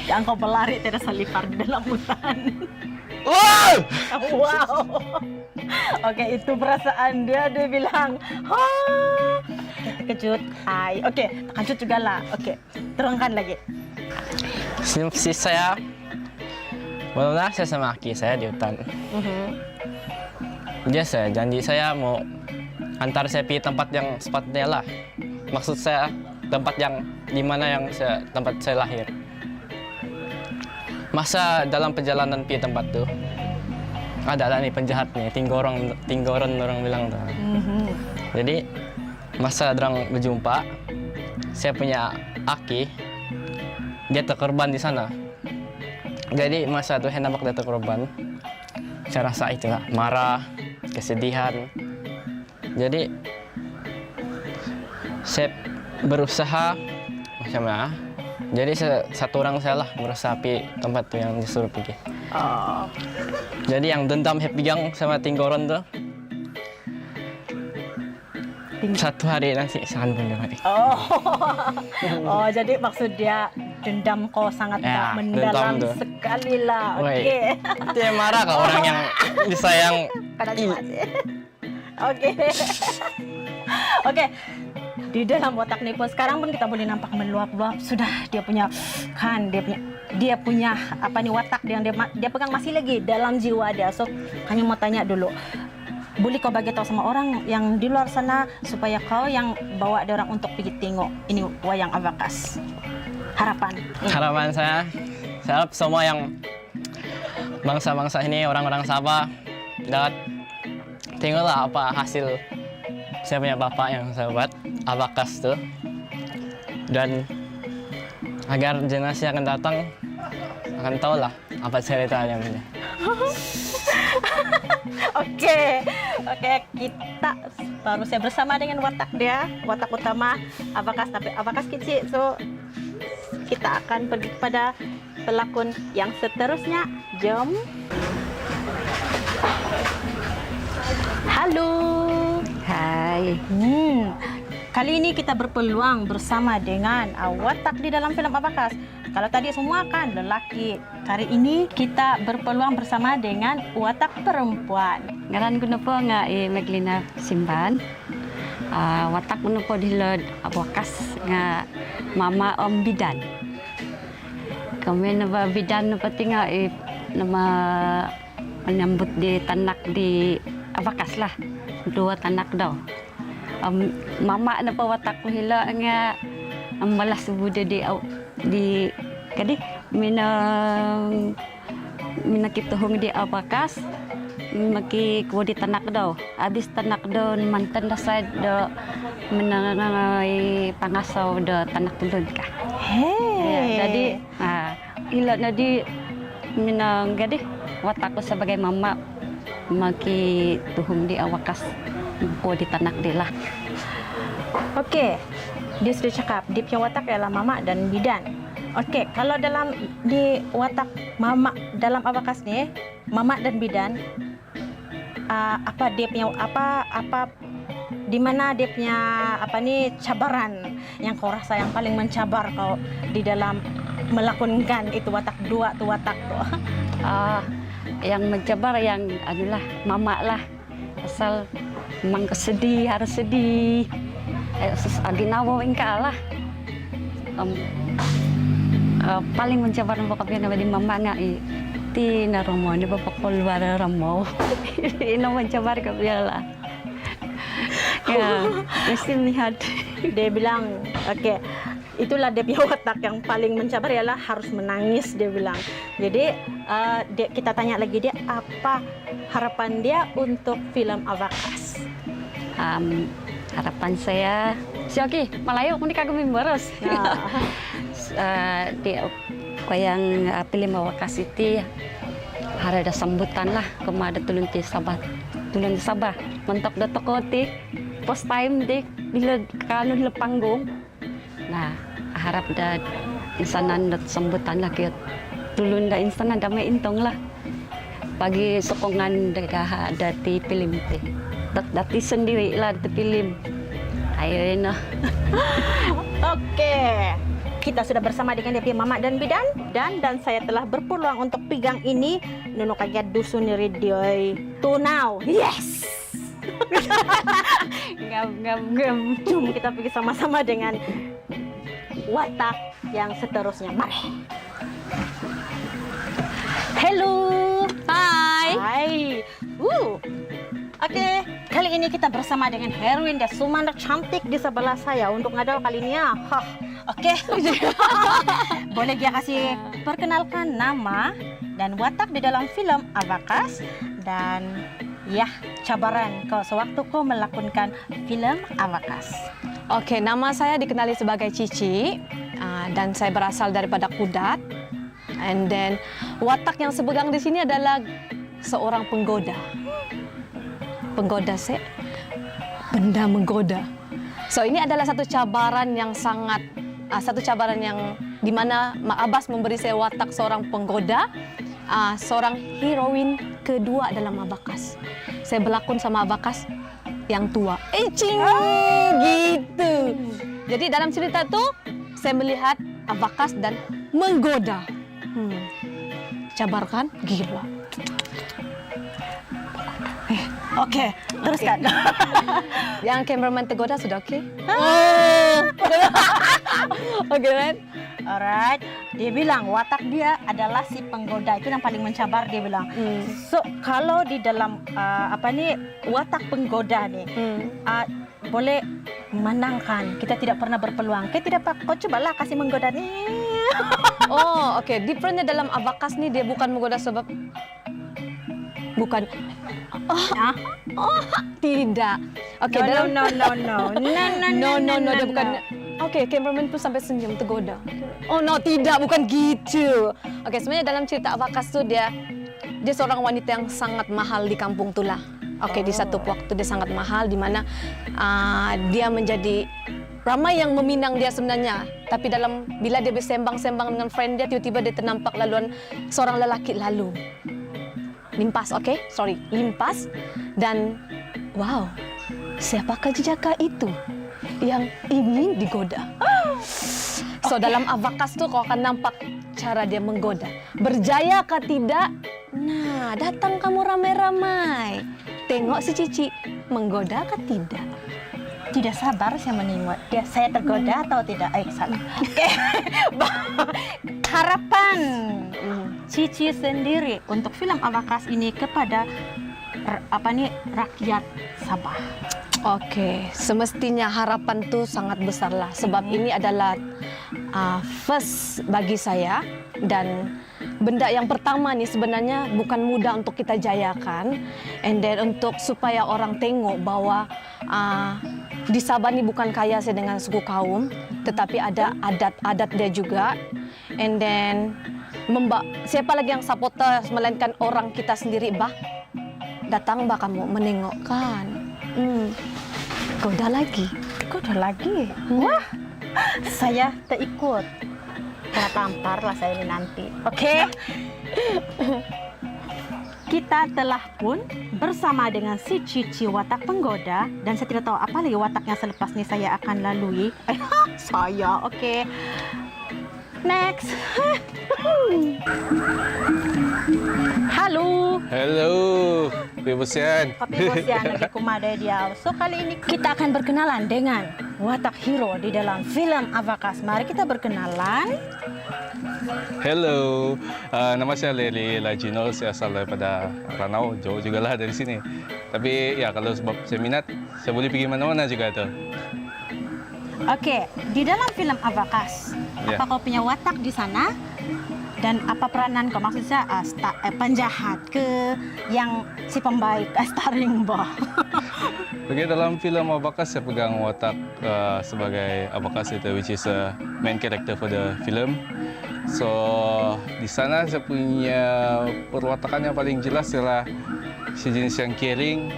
Jangan kau berlari tidak selipar di dalam hutan. Wow! Wow. Oke, itu perasaan dia bilang, "Hah." Terkejut. Oke, terkejut juga lah. Oke, terangkan lagi. Sinopsis saya, benar saya sama Aki saya di hutan. Dia saya janji saya mau antar saya pergi tempat yang sepatutnya lah. Maksud saya tempat yang dimana yang tempat saya lahir. Masa dalam perjalanan pergi tempat tuh ada nih penjahat nih, tinggoron orang bilang tuh. Jadi masa orang berjumpa, saya punya Aki, dia terkorban di sana. Jadi masa tuh hendak dia terkorban, saya rasa itulah marah, kesedihan. Jadi saya berusaha macam mana? Jadi satu orang saya lah berusaha pergi tempat tuh yang disuruh pergi. Jadi yang dendam saya pegang sama tinggoron tuh. Satu hari nanti saya bunuh hari. Jadi maksud dia dendam kau sangat Ya, mendalam dendam tuh. sekali lah. Woi, Oke. Itu yang marah kah orang yang disayang. Kadang masih. Oke. Oke. Di dalam otak nih pun sekarang pun kita boleh nampak meluap-luap sudah dia punya apa nih watak yang dia pegang masih lagi dalam jiwa dia. So hanya mau tanya dulu, boleh kau bagi tahu sama orang yang di luar sana supaya kau yang bawa dia orang untuk pergi tengok ini wayang Abakas. Harapan saya harap semua yang bangsa-bangsa ini, orang-orang Sabah dapat tengoklah apa hasil saya punya bapak yang saya buat Abakas tuh, dan agar generasi akan datang akan tahu lah apa ceritanya ini. Oke, kita baru saya bersama dengan watak dia, watak utama Abakas, tapi Abakas kecil. So kita akan pergi kepada pelakon yang seterusnya. Jom. Halo. Hai. Kali ini kita berpeluang bersama dengan watak di dalam film Abakas. Kalau tadi semua kan lelaki. Kali ini kita berpeluang bersama dengan watak perempuan. Ngaran ko na po nga Meglina Simban. Watak ko na po dilod Abakas nga mama Om Bidan. Kami na ba Bidan na pati nga na menyambut di tanak di Abakas lah. Dua tanak daw. Mama na po watak ko hila nga ang malas buda di kadi minakituhong di Abakas maki ko di tanak daw abis tanak daw mantan da side do menangay pangasaw do tanak tulod ka jadi ila na di minang gadi watak ko sebagai mama maki tuhong di Abakas ko di tanak dila. Oke, dia sudah cakap dia punya watak ialah mama dan bidan. Oke, kalau di watak mama dalam Abakas nih, mama dan bidan, apa dia punya di mana dia punya cabaran yang kau rasa yang paling mencabar kau di dalam melakonkan itu watak dua tuh watak tuh. Yang mencabar yang adalah mama lah, asal memang kesedih harus sedih. Ginawa ka lah. Paling mencabar ng bakabiyan na di mama nga ti naromo di ba pakulwar ramo. Ino mencabar ka biala. Ya, mesti lihat. Dia bilang, oke, itulah dia punya watak yang paling mencabar ialah harus menangis dia bilang. Jadi kita tanya lagi dia apa harapan dia untuk film Abakas. Harapan saya, Oki, malayo kung di kagami boros. Di kayang film Abakas itu harada sambutan lah, kumada tulun ti Sabah, mentok da tokoti, post time di bila kanun le panggung. Nah, harap da insanan da sambutan lah kaya tulun da insanan da may intong lah. Pagi sokongan da ti film ti. Dati sendiri lah di film. Akhirnya Oke, kita sudah bersama dengan dia punya Mama dan Bidan dan saya telah berpeluang untuk pegang ini Nuno kaget dusun redioi tunau. Yes. ngam. Jom kita pergi sama-sama dengan watak yang seterusnya. Mari. Hello. Hai. Oke, kali ini kita bersama dengan Herwin dan Sumanda cantik di sebelah saya untuk ngadal kali ini ya. Oke. Boleh dia kasih perkenalkan nama dan watak di dalam film Abakas dan ya cabaran sewaktu kau melakukan film Abakas. Oke, nama saya dikenali sebagai Cici dan saya berasal daripada Kudat. And then watak yang saya pegang di sini adalah seorang penggoda. Penggoda benda menggoda. So ini adalah satu cabaran yang di mana Mak Abbas memberi saya watak seorang penggoda, seorang heroin kedua dalam Abakas. Saya berlakon sama Abakas yang tua. Gitu. Jadi dalam cerita itu saya melihat Abakas dan menggoda. Cabar kan? Gila. Oke, teruskan. Yang cameraman tergoda sudah oke? Oke, right? Alright, dia bilang watak dia adalah si penggoda, itu yang paling mencabar dia bilang. So kalau di dalam watak penggoda nih, boleh menangkan. Kita tidak pernah berpeluang. Kau cobalah kasih menggoda nih. Oh, oke. Differentnya dalam Abakas nih dia bukan menggoda sebab bukan. Tidak. Oke, No, dia bukan. Oke, cameraman pun sampai senyum tergoda. Oh no, tidak, bukan gitu. Oke, sebenarnya dalam cerita Abakas tuh dia seorang wanita yang sangat mahal di kampung Tula. Oke, di satu waktu dia sangat mahal di mana dia menjadi ramai yang meminang dia sebenarnya. Tapi bila dia bersembang-sembang dengan friend dia, tiba-tiba dia ternampak laluan seorang lelaki lalu. Limpas, limpas. Dan wow, siapakah jejaka itu yang ingin digoda? So dalam Abakas tuh kau akan nampak cara dia menggoda. Berjaya kah tidak? Nah, datang kamu ramai-ramai. Tengok si Cici, menggoda kah tidak? Tidak sabar saya menengok dia. Saya tergoda atau tidak? Salah. Oke. Harapan Cici sendiri untuk film Abakas ini kepada rakyat Sabah. Oke, semestinya harapan tuh sangat besar lah. Sebab ini adalah first bagi saya. Dan benda yang pertama nih sebenarnya bukan mudah untuk kita jayakan. And then untuk supaya orang tengok bahwa di Sabah ini bukan kaya saya dengan suku kaum. Tetapi ada adat-adat dia juga. And then siapa lagi yang supporter melainkan orang kita sendiri datang kamu menengokkan. Goda lagi. Wah, saya terikut. Kena tampar lah saya ini nanti. Oke. Kita telah pun bersama dengan si Cici watak penggoda dan saya tidak tahu apa lagi watak yang selepas ini saya akan lalui. Oke. Next. Halo. Kopi Bosian lagi kumadai dia. So kali ini kita akan berkenalan dengan watak hero di dalam film Abakas. Mari kita berkenalan. Hello, nama saya Lely Lajino, saya asal daripada Ranau, jauh juga lah dari sini. Tapi ya kalau sebab saya minat, saya boleh pergi mana-mana juga tuh. Oke, di dalam film Abakas, apa kau punya watak di sana? Dan apa peranan kau? Maksudnya penjahat ke yang si pembaik, starring Oke, dalam film Abakas saya pegang watak sebagai Abakas itu, which is a main character for the film. So di sana saya punya perwatakan yang paling jelas adalah sejenis yang caring.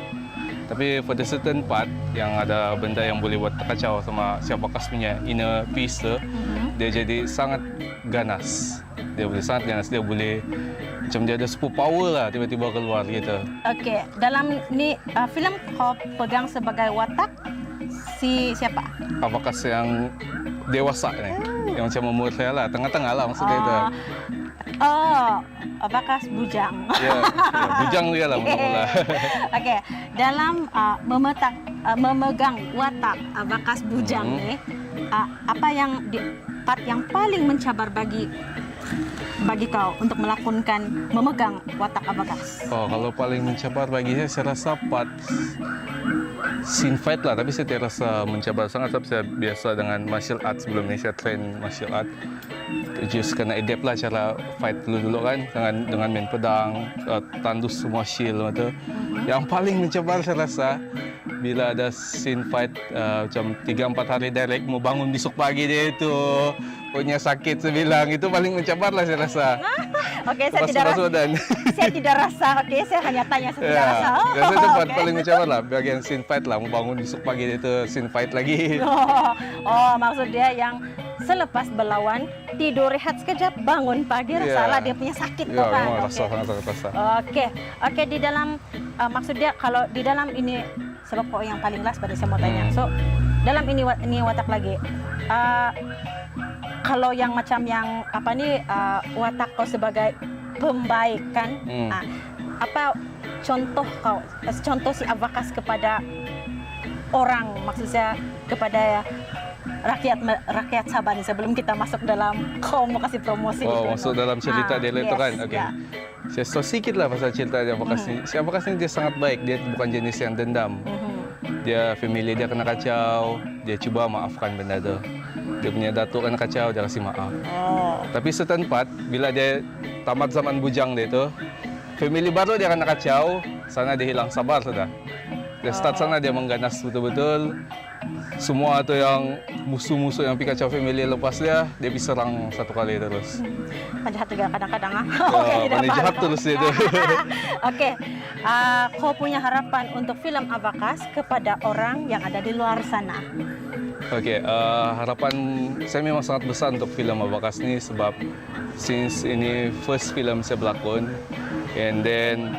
Tapi pada certain part yang ada benda yang boleh buat terkacau sama si Abakas punya inner peace tu, dia jadi sangat ganas. Dia boleh sangat ganas, dia boleh macam dia ada super power lah tiba-tiba keluar gitu. Okey, dalam ni filem kau pegang sebagai watak si siapa? Abakas yang dewasa ni. Yang macam umur saya lah, tengah-tengah lah maksudnya itu. Abakas bujang. Ya, bujang dia lah mula-mula. Okey, dalam memegang watak Abakas bujang ni, apa yang part yang paling mencabar bagi kau untuk memegang watak Abakas? Oh, kalau paling mencabar bagi saya rasa part scene fight lah. Tapi saya tidak rasa mencabar sangat sebab saya biasa dengan martial art sebelum ni. Saya train martial art. Just kena adapt lah cara fight dulu kan dengan main pedang, tandus semua shield macam tu. Yang paling mencabar saya rasa bila ada scene fight macam 3-4 hari direct mau bangun besok pagi dia itu punya sakit sebilang, itu paling mencabar lah saya rasa. Okey, saya tidak rasa. Okey, saya hanya tanya, saya tidak rasa. Biasa itu part paling mencabar lah bagian scene fight lah, mau bangun besok pagi dia itu scene fight lagi. Maksud dia yang selepas berlawan tidur rehat sekejap bangun pagi rasalah dia punya sakit tu kan. Rasa sangat rasa. Okey, di dalam maksud dia kalau di dalam ini sebab kau yang paling last pada saya mau tanya. So dalam ini watak lagi. Kalau yang macam yang apa ni watak kau sebagai pembaik kan? Apa contoh si Abakas kepada orang, maksud saya kepada rakyat Sabah ni sebelum kita masuk dalam kau mau kasih promosi. Masuk dalam cerita dia itu kan. Okey. Saya tahu sikit lah pasal cerita dia Abakas ni. Si Abakas ni dia sangat baik, dia bukan jenis yang dendam. Dia family dia kena kacau, dia cuba maafkan benda tu. Dia punya datuk kena kacau, dia kasih maaf. Tapi setempat bila dia tamat zaman bujang dia tu, family baru dia kena kacau, sana dia hilang sabar sudah. Dia start sana dia mengganas betul-betul. Semua tu yang musuh-musuh yang pergi kacau family lepas dia bisa serang satu kali terus. Jahat juga kadang-kadang. Pandai jahat terus dia tu. Okey, kau punya harapan untuk filem Abakas kepada orang yang ada di luar sana? Okey, harapan saya memang sangat besar untuk filem Abakas ni sebab since ini first film saya berlakon, and then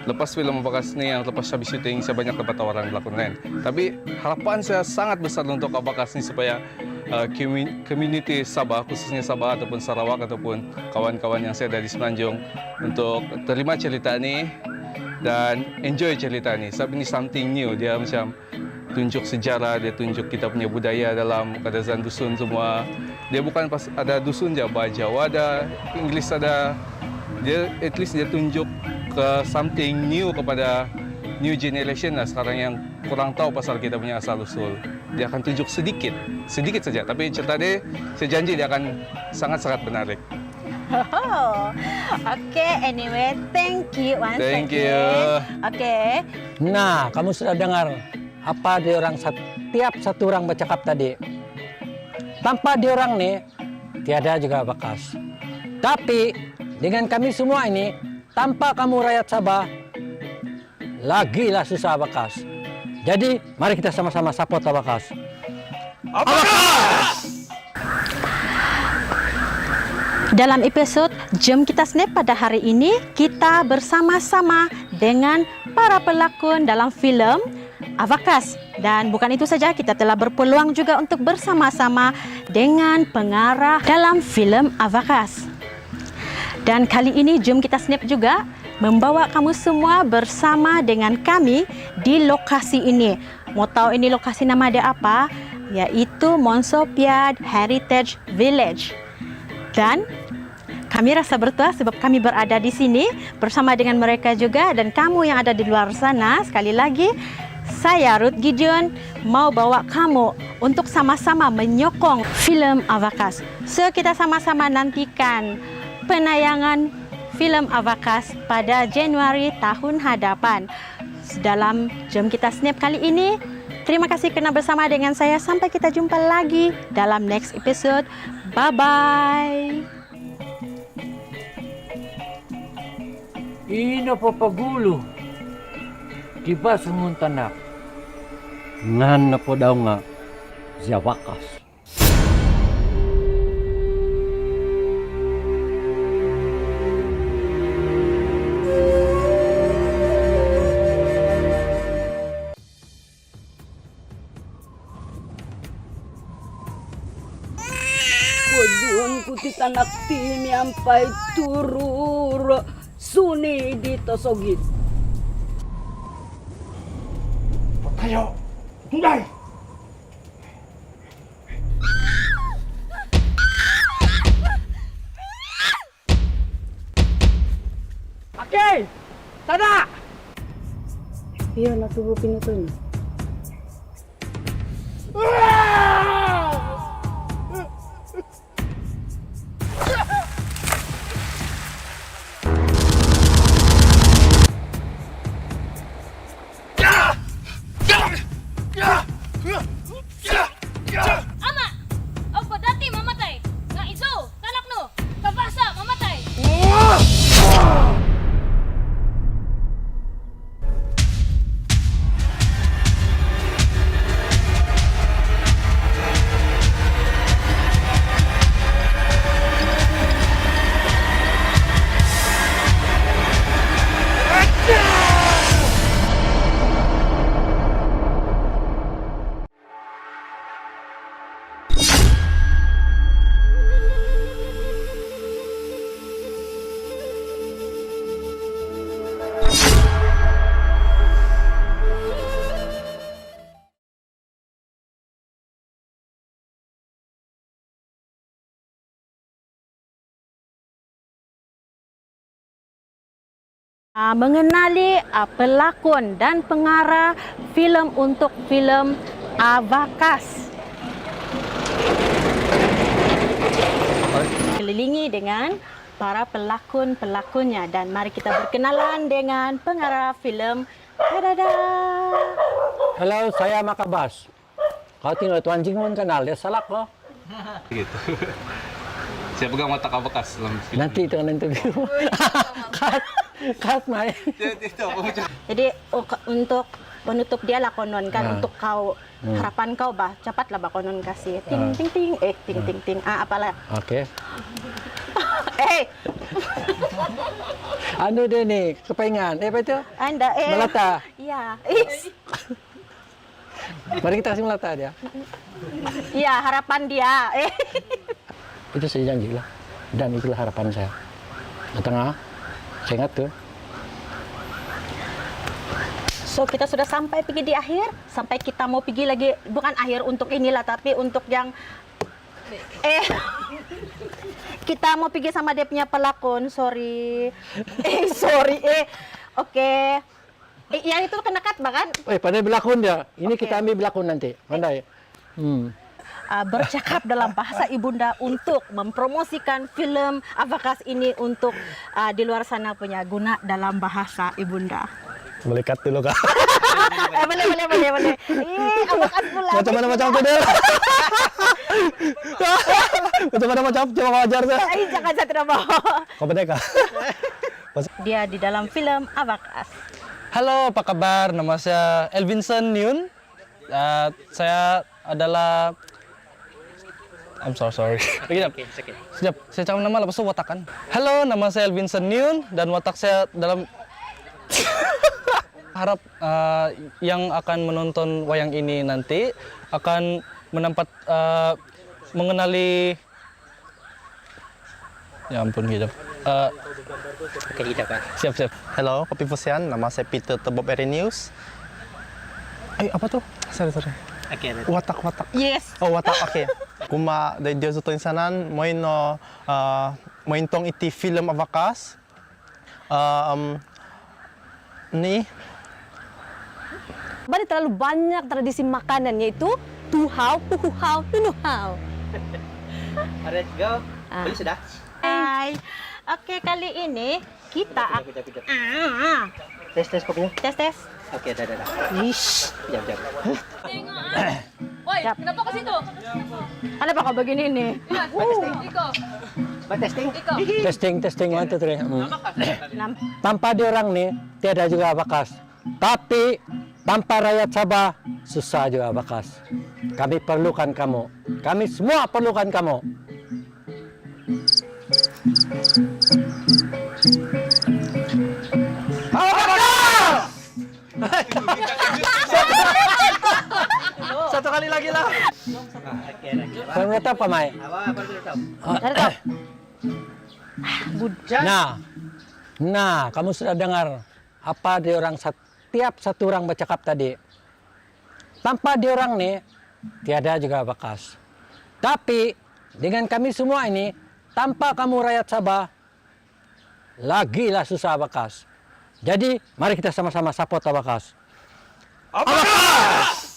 lepas filem Abakas ni yang lepas habis syuting saya banyak dapat tawaran berlakon lain. Tapi harapan saya sangat besar untuk Abakas ni supaya community Sabah, khususnya Sabah ataupun Sarawak ataupun kawan-kawan yang saya ada di Semenanjung untuk terima cerita ni dan enjoy cerita ni. Sebab ini something new, dia macam tunjuk sejarah, dia tunjuk kita punya budaya dalam kadazan dusun semua. Dia bukan pas ada dusun je, Jawa ada, Inggeris ada. Dia at least dia tunjuk ke something new kepada new generation lah sekarang yang kurang tahu pasal kita punya asal usul. Dia akan tunjuk sedikit saja. Tapi cerita dia, saya janji dia akan sangat-sangat menarik. Okay, anyway, thank you once again. Thank you. Okay. Nah, kamu sudah dengar apa tiap satu orang bercakap tadi. Tanpa diorang nih, tiada juga Abakas. Tapi dengan kami semua ini, tanpa kamu rakyat Sabah, lagilah susah Abakas. Jadi, mari kita sama-sama support Abakas. Abakas! Dalam episod Jom Kita Snap pada hari ini, kita bersama-sama dengan para pelakon dalam filem Abakas. Dan bukan itu saja, kita telah berpeluang juga untuk bersama-sama dengan pengarah dalam filem Abakas. Dan kali ini Jom Kita Snap juga membawa kamu semua bersama dengan kami di lokasi ini. Mau tahu ini lokasi nama dia apa? Yaitu Monsopiad Heritage Village. Dan kami rasa bertuah sebab kami berada di sini bersama dengan mereka juga. Dan kamu yang ada di luar sana, sekali lagi, saya Ruth Gideon mau bawa kamu untuk sama-sama menyokong filem Abakas. So, kita sama-sama nantikan penayangan filem Abakas pada Januari tahun hadapan. Dalam Jom Kita Snap kali ini, terima kasih kerana bersama dengan saya. Sampai kita jumpa lagi dalam next episode. Bye-bye. Ino papagulo. Kiba sumuntanak. Ngan na po daw nga si Abakas. Tujuan ku titanak tini ampai turur suni ditosogit. Ayo, tundai. Oke, tada. Iya na tubuh pinutunya. Ama, apa dati mamatay? Nga izo, talak no, kabasa mamatay. Mengenali pelakon dan pengarah filem untuk filem Abakas. Kelilingi dengan para pelakon-pelakonnya dan mari kita berkenalan dengan pengarah filem. Tadada. Halo, saya Makabas. Kau tinggal Tuan Jingon kenal, dia salah kok. Gitu. Saya pegang watak Abakas dalam film. Nanti itu kan interview. Cut main. Jadi untuk penutup dia lah konon kan untuk kau harapan kau bah cepatlah bah konon kasih ting ting ting ting ting ting apalah. Oke. Anu deh nih kepengan apa itu? Anda Melata. Iya. Mari kita kasih melata dia. Iya harapan dia. Itu saya janji lah dan itulah harapan saya. Di tengah saya ingat tuh. So kita sudah sampai pergi di akhir, sampai kita mau pergi lagi bukan akhir untuk inilah tapi untuk yang kita mau pergi sama dia punya pelakon, sorry. Oke. Yang itu kena cut bahkan. Pandai berlakon dia. Ini kita ambil berlakon nanti. Pandai. Bercakap dalam bahasa ibunda untuk mempromosikan film Abakas ini untuk di luar sana punya guna dalam bahasa ibunda. Boleh cut dulu kak. Boleh. Abakas pula. Macam mana macam tu dia? Macam mana macam coba wajar saya. Jangan saya tidak mau. Kau benar kak? Dia di dalam film Abakas. Halo, apa kabar? Nama saya Elvinson Nyun. Saya adalah I'm so sorry. Sekejap, saya cakap nama lepas itu watakan. Halo, nama saya Elvinson Nyun dan watak saya dalam harap yang akan menonton wayang ini nanti akan mengenali ya ampun gitu. Siap. Hello, Kopi Fusian. Nama saya Peter Tebob Erenius. Apa tuh? Sorry. Watak. Yes. Oh, watak. Okay. Kuma dari dia zuto insanan main tong iti film Abakas. Nih. Bani terlalu banyak tradisi makanan yaitu tuhau, puhuhau, nunuhau. Let's go. Boleh sudah? Hai. Oke, kali ini kita Tes kopinya. Tes. Oke, dah. Ish. Jam. Woi, kenapa ke situ? Ada apa kau begini nih? Testing 1 2 3. Tanpa dia orang nih tiada juga Abakas. Tapi tanpa rakyat Sabah susah juga Abakas. Kami perlukan kamu. Kami semua perlukan kamu. satu kali lagi lah. Kamu tahu apa, Mai? Nah, kamu sudah dengar apa dia orang setiap satu orang bercakap tadi. Tanpa dia orang nih, tiada juga Bakas. Tapi dengan kami semua ini, tanpa kamu rakyat Sabah, lagilah susah Bakas. Jadi, mari kita sama-sama support Abakas. Abakas!